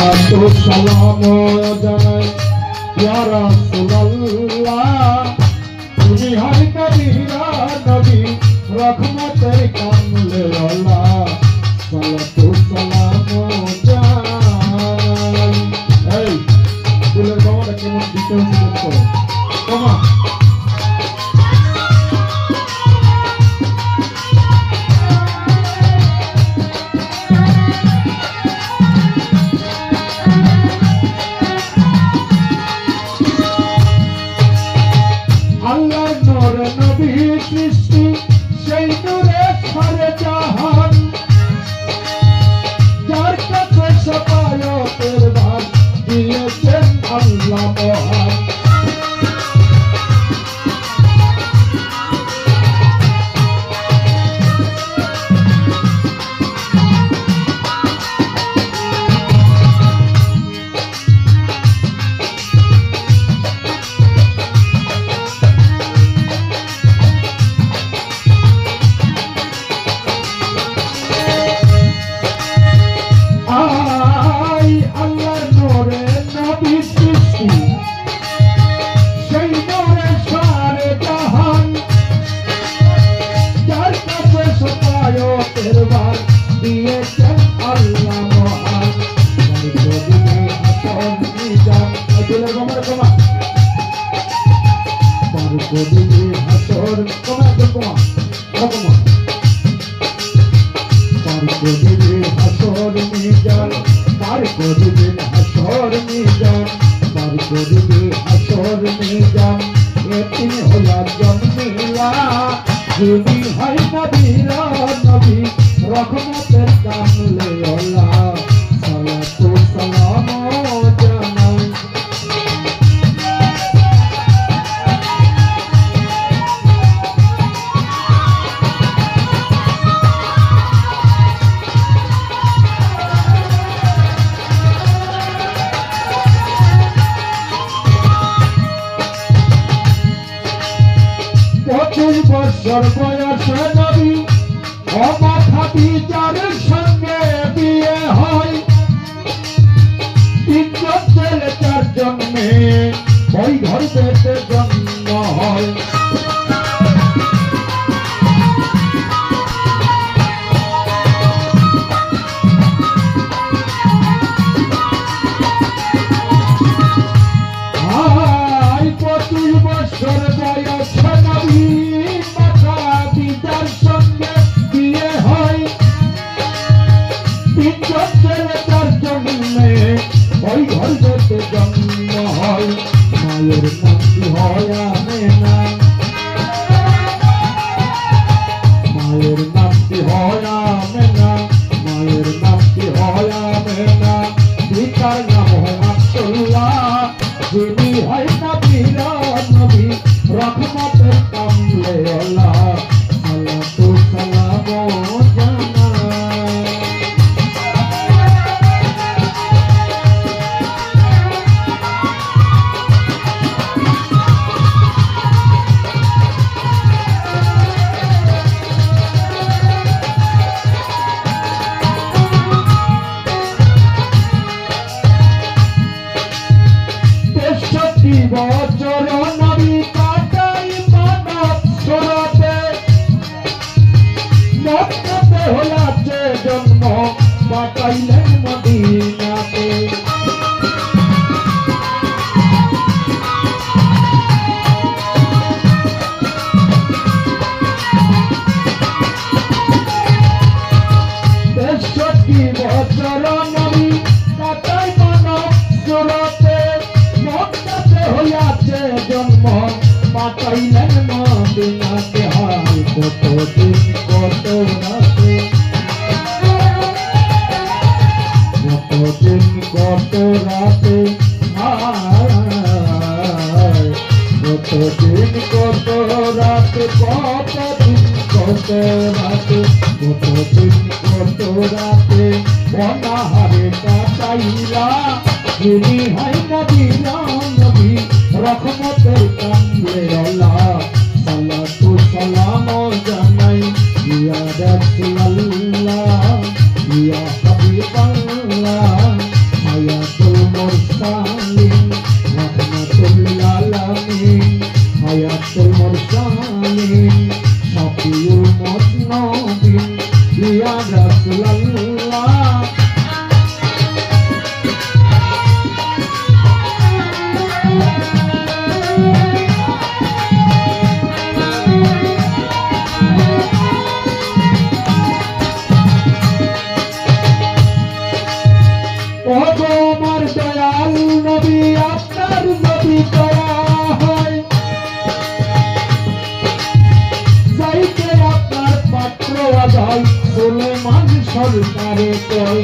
সালাতু সালাম জানাই ইয়া রাসূলুল্লাহ তুমি হয় নবীরা নবী রহমতের কামলে আল্লাহ সালাতু সালাম জানাই। এই ফুলের বাবাটা কেমন দিতে হচ্ছে দেখো কমা আল্লাহর নূর নবী সৃষ্টি সেই নূরে সারে জাহান যার কাছে সবায়তের ভাগ দিয়েছেন আল্লাহ মহান। দিয়েছেন আল্লাহ মহান যিনি হয় নবীরা নবী রহমতের কামলে আল্লাহ সালাতু সালাম জানাই। পঁচিশ বছর বয়সে নবী অমাথা বিচারের সঙ্গে বিয়ে হয় তিনজন ছেলে চারজন মেয়ে ওই ঘর পেতে জন্ম হয়। পঁচিশ বছর বয়সে নবী মাথা বিচার সঙ্গে বিয়ে হয় তিনজন ছেলে চারজন মেয়ে ওই ঘর যেতে জন্ম হয়। মায়ের নাম কি হয় আমেনা মায়ের নাম কি হয় আমেনা মায়ের নাম কি হয় আমেনা পিতার নাম হয় আব্দুল্লাহ যিনি হয় নবীরা নবী রহমতের কামলে আল্লাহ সালাতু সালাম জানাই। বছর নবী কাটাই মানব সরাতে মক্কাতে হলাছে জন্ম পাঠাইলেন মদিনাতে। 63 বছর নবী কাটাই মানব সরাতে হইয়াছে জন্ম পাঠাইলেন মদিনাতে। হাই কতদিন কত রাতে কতদিন কত রাতে কতদিন কত রাতে কতদিন কত রাতে কতদিন কত রাতে অনাহারে কাটাইলা যিনি হয় নবীরা নবী রহমতের কামলে আল্লাহ সালাতু সালাম জানাই। ইয়া রাসূলুল্লাহ ইয়া হাবিবাল্লাহ ও গো আমার দয়াল নবী আপনার নবী দয়া হয় যাইতে আপনার পাত্র আদায় সুলেমান সরকারে কয়